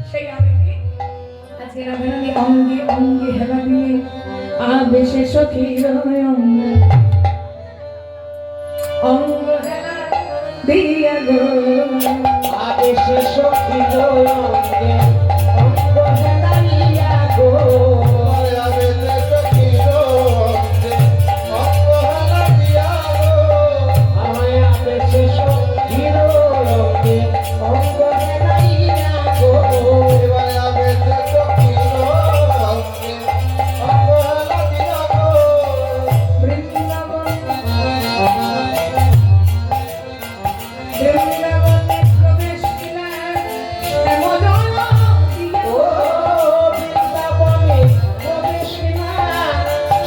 সেই আবেগে আজকে রাধারানী অঙ্গে অঙ্গে হেলা দিয়ে আবেশে সখীর অঙ্গ হেলা দিয়া গো আবেশে সখীর অঙ্গে অঙ্গ হেলা দিয়া গো আবেশে সখীর অঙ্গে অঙ্গ হেলা দিয়া গো আবেশে সখীর অঙ্গে অঙ্গ হেলা দিয়া গো আবেশে সখীর অঙ্গে অঙ্গ হেলা দিয়া গো বৃন্দাবনে প্রবেশ দিলেন শ্যামল দিয়া ও বৃন্দাবনে প্রবেশ দিলেন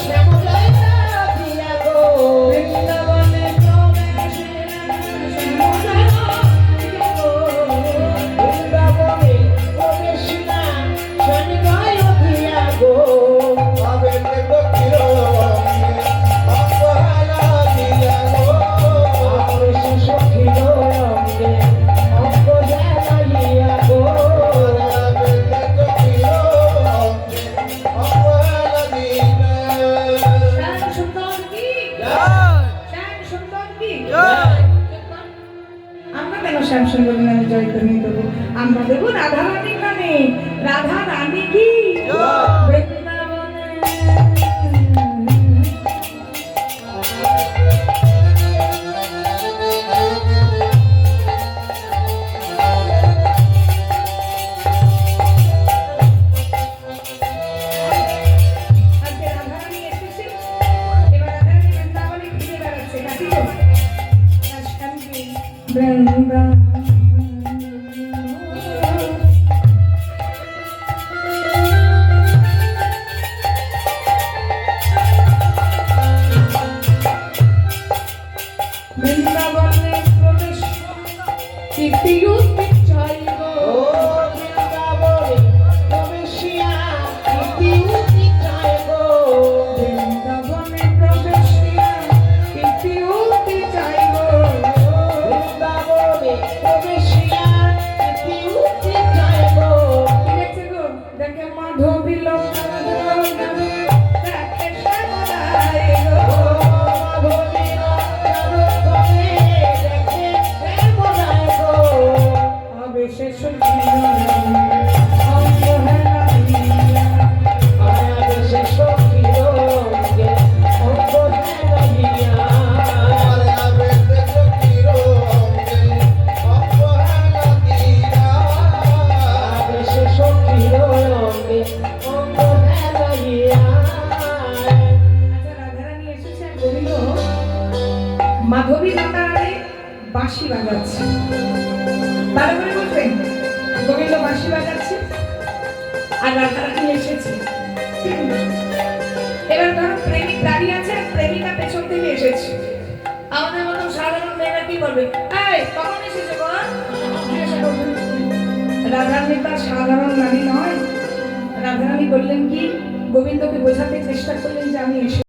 শ্যামল দিয়া গো বৃন্দাবনে প্রবেশ দিলেন শ্যামল দিয়া গো বৃন্দাবনে প্রবেশ দিলেন শ্যামল দিয়া গো আবেশে সখীর অঙ্গে অঙ্গ হেলা দিয়া গো আবেশে সখীর অঙ্গে অঙ্গ হেলা দিয়া গো আবেশে সখীর অঙ্গে অঙ্গ হেলা দিয়া শ্যাম সুন্দর কি শ্যাম সুন্দর কি আমরা কেন শ্যাম সুন্দর নামে জয় করে নিয়ে দেবো আমরা দেবো রাধা রানীর নামে রাধা রানী কি বৃন্দাবনে আজকে রাধা রানী এসেছে এবার রাধা রানী বৃন্দাবনে ঘুরে বেড়াচ্ছে নাকি গো আর শান্তি বৃন্দাবন বৃন্দাবনে প্রবেশ কীর্তিয়ুক্তি চাইব ও বৃন্দাবনে প্রবেশিয়া কীর্তি চাই গো বৃন্দাবনে প্রবেশ কীর্তিয়ুক্তি চাইব বৃন্দাবনে প্রবেশিয়া কীর্তি চাই গো কি দেখছে গো দেখে মাধবী লঙ্কা দেখে শ্যামলায় গো আবেশে সখীর অঙ্গ হেলা দিয়া আচ্ছা রাধারানী এসেছে আর গোবিন্দ মাধবী লতারে বাঁশি বাজাচ্ছে ভালো করে বুঝবেন গোবিন্দ বাঁশি বাজাচ্ছে আর রাধারানী এসেছে এবার ধরো প্রেমিক দাঁড়িয়ে আছে আর প্রেমিকা পেছন থেকে এসেছে আমাদের মতো সাধারণ মেয়েরা কি করবে এই কখন এসেছে বল রাধারানী তার সাধারণ নারী নয় রাধারানী বললেন কি গোবিন্দকে বোঝাতে চেষ্টা করলেন যে আমি এসে